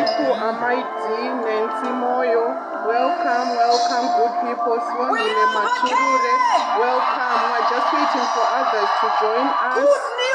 people, Amaiti, Nancy Moyo, welcome, welcome, good people, Swandile Maturure, welcome. We're just waiting for others to join us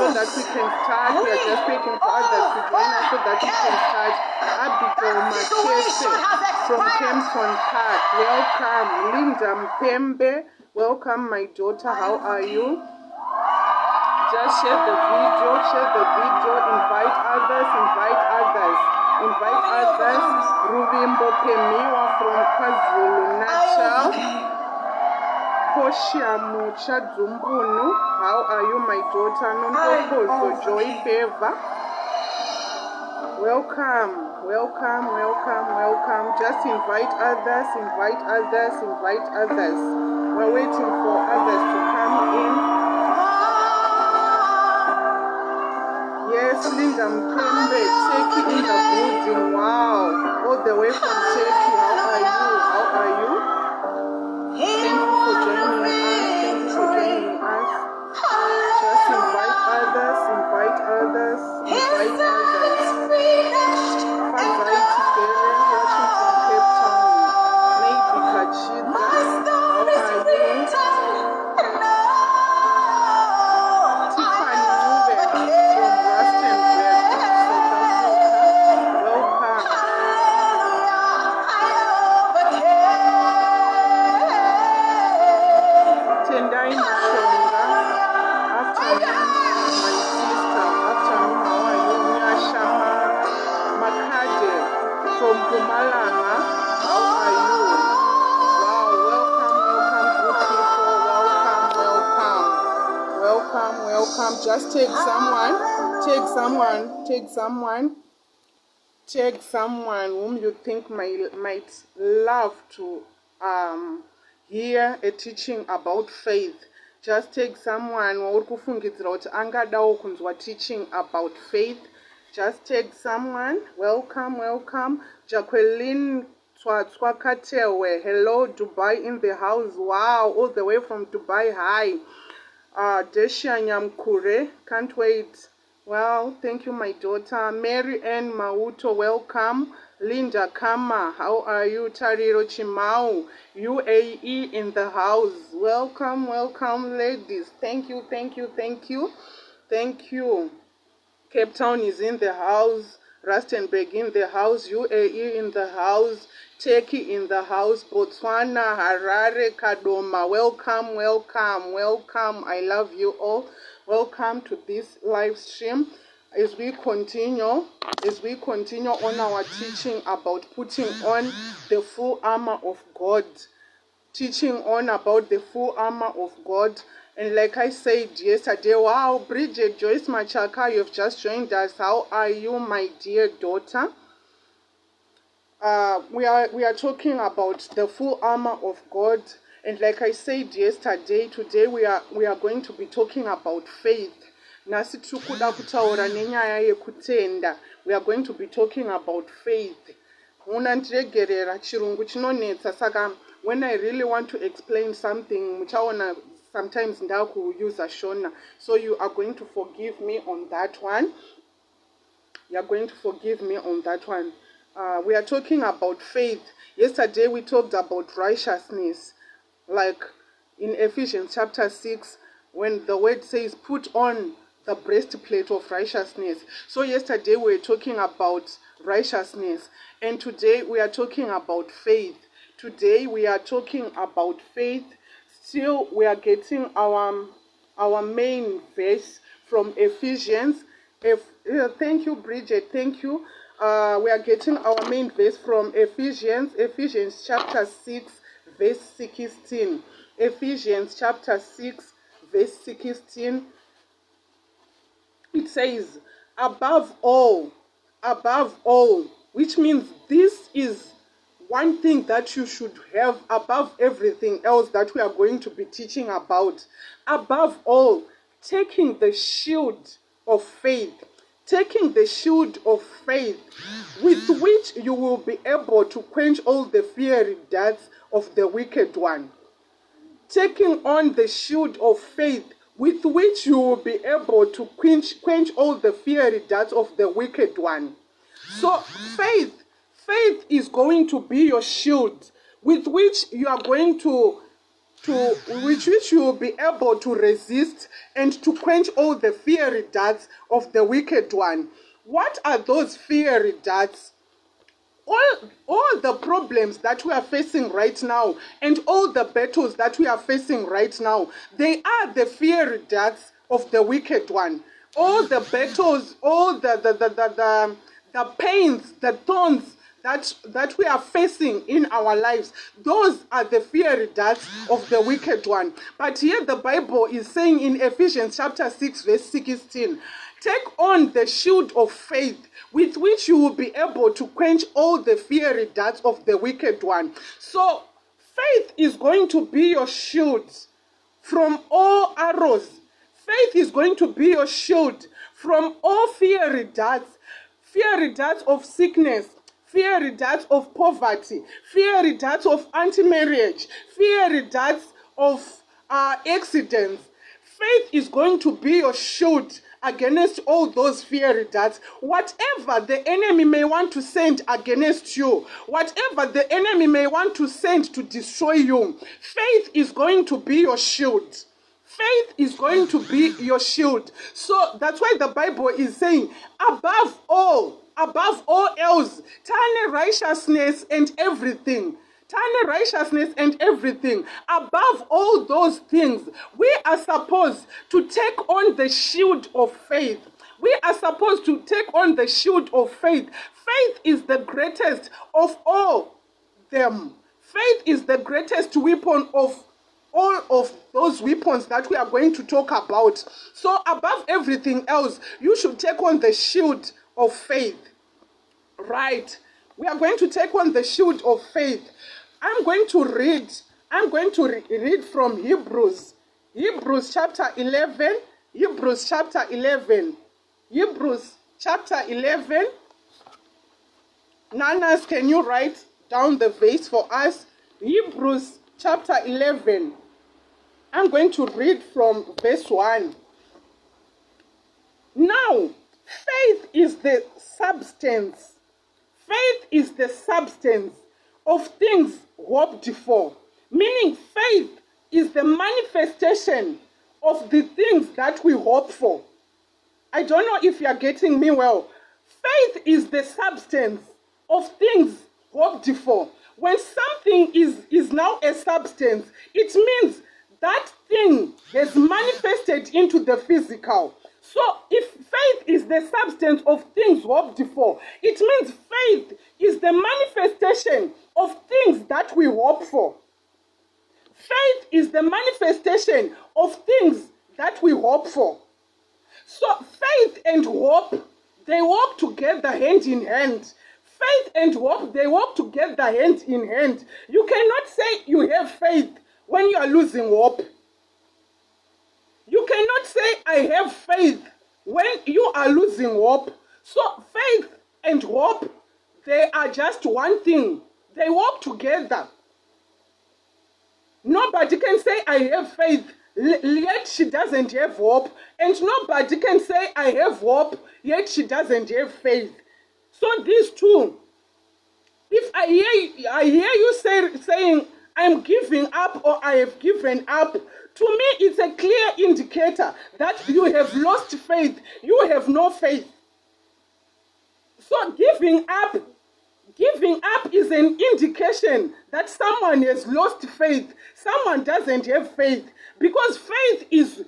so that we can start. We're just waiting for others to join us so that we can start. Abigail Makese from Kempton Park, welcome. Linda Mpembe, welcome, my daughter, how are you? Just share the video, invite others, Ruvimbo Pemiwa from KwaZulu Natal, Poshia Mucha Zumbunu, how are you, my daughter? Nuntokozo Joy Favor, welcome. Just invite others. We're waiting for others to come in. Yes, Linda Mpembe, Turkey in the building. Wow, all the way from Turkey. How are you? Thank you for joining us. Just invite others. Fazai Tigere, watching from Cape Town. Maybe Kachida. How are Just take someone whom you think might love to hear a teaching about faith. Just take someone teaching about faith. Just take someone. Welcome. Jacqueline Twakatewe. Hello, Dubai in the house. Wow, all the way from Dubai. Hi. Desha Nyamkure, can't wait. Well, thank you, my daughter. Mary Ann Mauto, welcome. Linda Kama, how are you? Tariro Chimau, UAE in the house. Welcome, ladies. Thank you. Cape Town is in the house. Rustenburg in the house. UAE in the house. Turkey in the house. Botswana, Harare, Kadoma. Welcome. I love you all. Welcome to this live stream. As we continue on our teaching about putting on the full armor of God. And like I said yesterday, wow, Bridget Joyce Machaka, you've just joined us. How are you, my dear daughter? We are talking about the full armor of God, and like I said yesterday, today we are going to be talking about faith. We are going to be talking about faith. When I really want to explain something, sometimes use a shona, so you are going to forgive me on that one. We are talking about faith. Yesterday we talked about righteousness, like in Ephesians chapter 6, when the word says, put on the breastplate of righteousness. So yesterday we were talking about righteousness, and today we are talking about faith. Still, we are getting our main verse from Ephesians. Thank you, Bridget. Thank you. We are getting our main verse from Ephesians chapter 6, verse 16. Ephesians chapter 6, verse 16. It says, above all, which means this is one thing that you should have above everything else that we are going to be teaching about. Above all, taking the shield of faith, with which you will be able to quench all the fiery darts of the wicked one. Taking on the shield of faith, with which you will be able to quench all the fiery darts of the wicked one. So faith Faith is going to be your shield with which you are going to which you will be able to resist and to quench all the fiery darts of the wicked one. What are those fiery darts? All the problems that we are facing right now and all the battles that we are facing right now, they are the fiery darts of the wicked one. All the battles, all the pains, the thorns that we are facing in our lives, those are the fiery darts of the wicked one. But here the Bible is saying in Ephesians chapter 6 verse 16, take on the shield of faith with which you will be able to quench all the fiery darts of the wicked one. So faith is going to be your shield from all arrows. Faith is going to be your shield from all fiery darts of sickness, fiery darts of poverty, fiery darts of anti-marriage, fiery darts of accidents. Faith is going to be your shield against all those fiery darts. Whatever the enemy may want to send against you, whatever the enemy may want to send to destroy you, faith is going to be your shield. Faith is going to be your shield. So that's why the Bible is saying, above all else, turn righteousness and everything. Turn righteousness and everything. Above all those things, we are supposed to take on the shield of faith. We are supposed to take on the shield of faith. Faith is the greatest of all them. Faith is the greatest weapon of all of those weapons that we are going to talk about. So above everything else, you should take on the shield of faith. Right. We are going to take on the shield of faith. I'm going to read from Hebrews chapter 11. Hebrews chapter 11. Nanas, can you write down the verse for us? Hebrews chapter 11. I'm going to read from verse 1. Now, faith is the substance. Faith is the substance of things hoped for. Meaning faith is the manifestation of the things that we hope for. I don't know if you are getting me well. Faith is the substance of things hoped for. When something is now a substance, it means that thing has manifested into the physical. So if faith is the substance of things hoped for, it means faith is the manifestation of things that we hope for. Faith is the manifestation of things that we hope for. So faith and hope, they walk together hand in hand. Faith and hope, they walk together hand in hand. You cannot say you have faith when you are losing hope. You cannot say I have faith when you are losing hope. So faith and hope, they are just one thing. They work together. Nobody can say I have faith, yet she doesn't have hope. And nobody can say I have hope, yet she doesn't have faith. So these two, if I hear you saying I'm giving up or I have given up, to me it's a clear indicator that you have lost faith. You have no faith. So giving up is an indication that someone has lost faith. Someone doesn't have faith. Because faith is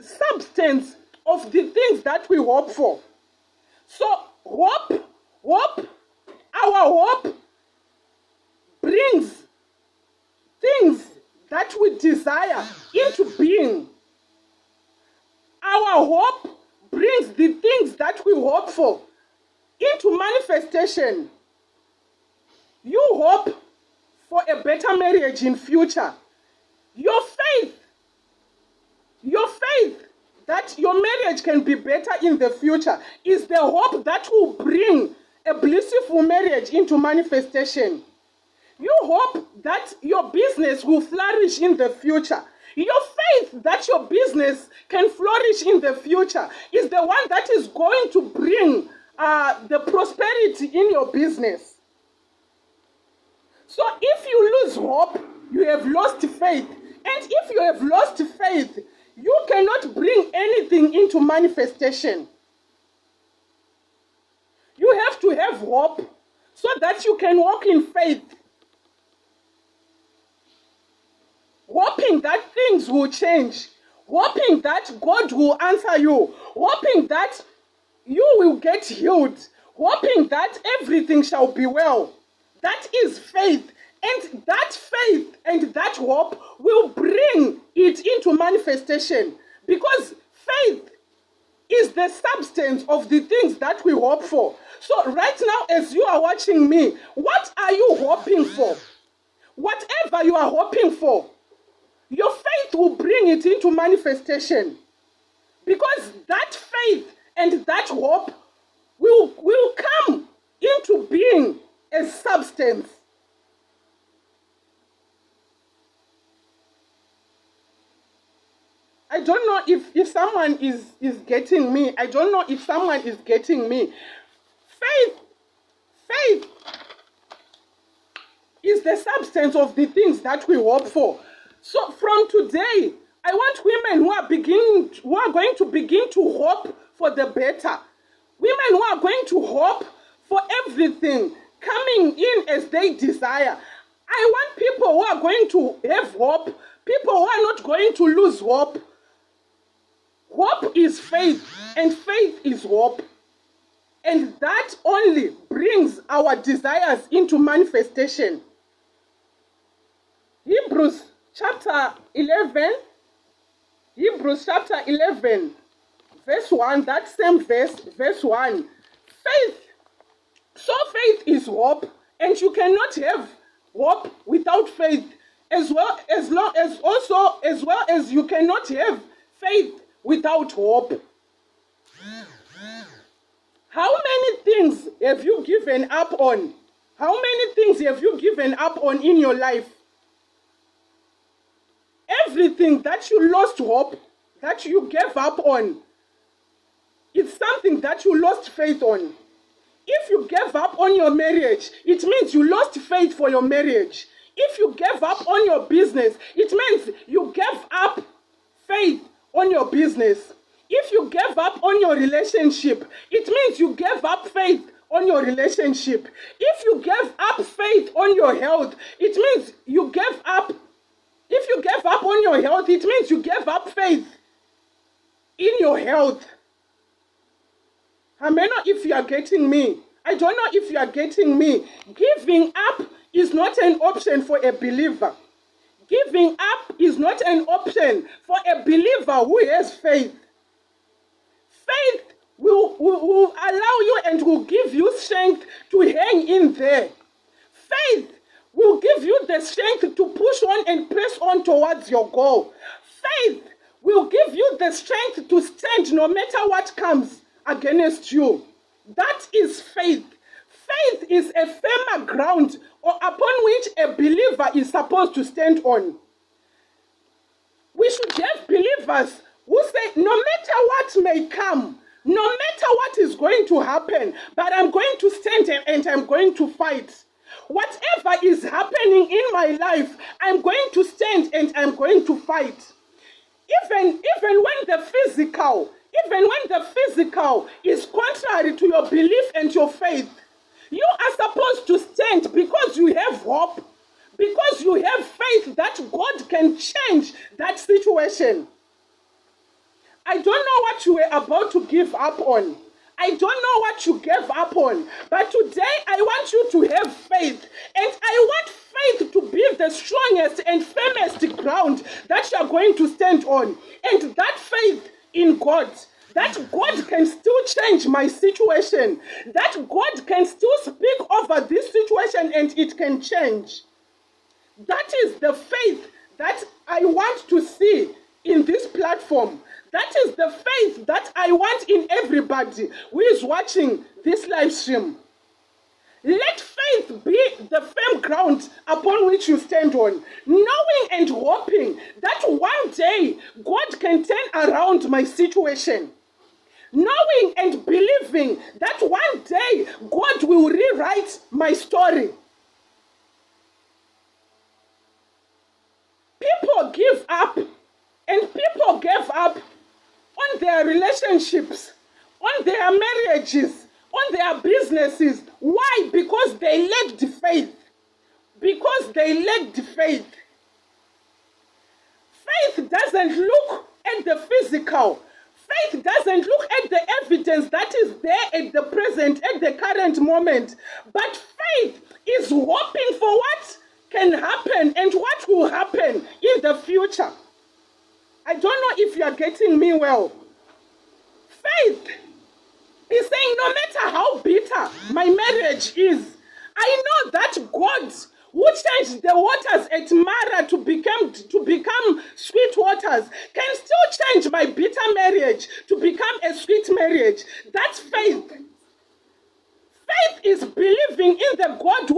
substance of the things that we hope for. So our hope brings things that we desire into being. Our hope brings the things that we hope for into manifestation. You hope for a better marriage in future. Your faith that your marriage can be better in the future is the hope that will bring a blissful marriage into manifestation. You hope that your business will flourish in the future. Your faith that your business can flourish in the future is the one that is going to bring the prosperity in your business. So if you lose hope, you have lost faith. And if you have lost faith, you cannot bring anything into manifestation. You have to have hope so that you can walk in faith. Hoping that things will change. Hoping that God will answer you. Hoping that you will get healed. Hoping that everything shall be well. That is faith. And that faith and that hope will bring it into manifestation. Because faith is the substance of the things that we hope for. So right now, as you are watching me, what are you hoping for? Whatever you are hoping for, your faith will bring it into manifestation. Because that faith and that hope will come into being a substance. I don't know if someone is getting me. I don't know if someone is getting me. Faith is the substance of the things that we hope for. So from today, I want women who are going to begin to hope for the better. Women who are going to hope for everything coming in as they desire. I want people who are going to have hope. People who are not going to lose hope. Hope is faith, and faith is hope. And that only brings our desires into manifestation. Hebrews chapter 11, verse 1, that same verse 1. Faith. So faith is hope, and you cannot have hope without faith, as well as you cannot have faith without hope. How many things have you given up on? How many things have you given up on in your life? Everything that you lost hope, that you gave up on, it's something that you lost faith on. If you gave up on your marriage, it means you lost faith for your marriage. If you gave up on your business, it means you gave up faith on your business. If you gave up on your relationship, it means you gave up faith on your relationship. If you gave up faith on your health, it means you gave up. If you gave up on your health, it means you gave up faith in your health. I may not if you are getting me. I don't know if you are getting me. Giving up is not an option for a believer. Giving up is not an option for a believer who has faith. Faith will allow you and will give you strength to hang in there. Faith will give you the strength to push on and press on towards your goal. Faith will give you the strength to stand no matter what comes against you. That is faith. Faith is a firmer ground upon which a believer is supposed to stand on. We should have believers who say, no matter what may come, no matter what is going to happen, but I'm going to stand and I'm going to fight. Whatever is happening in my life, I'm going to stand and I'm going to fight. Even when the physical is contrary to your belief and your faith, you are supposed to stand because you have hope, because you have faith that God can change that situation. I don't know what you were about to give up on. I don't know what you gave up on. But today I want you to have faith. And I want faith to be the strongest and firmest ground that you are going to stand on. And that faith in God, that God can still change my situation, that God can still speak over this situation and it can change. That is the faith that I want to see in this platform. That is the faith that I want in everybody who is watching this live stream. Let faith be the firm ground upon which you stand on, knowing and hoping that one day God can turn around my situation. Knowing and believing that one day God will rewrite my story. people give up, and people gave up on their relationships, on their marriages, on their businesses. Why? Because they lacked faith. Because they lacked faith. Faith doesn't look at the physical. Faith doesn't look at the evidence that is there at the present, at the current moment. But faith is hoping for what can happen and what will happen in the future. I don't know if you are getting me well. Faith is saying, no matter how bitter my marriage is, I know that God who changed the waters at Mara to become sweet waters can still change my bitter marriage to become a sweet marriage. That's faith. Faith is believing in the God who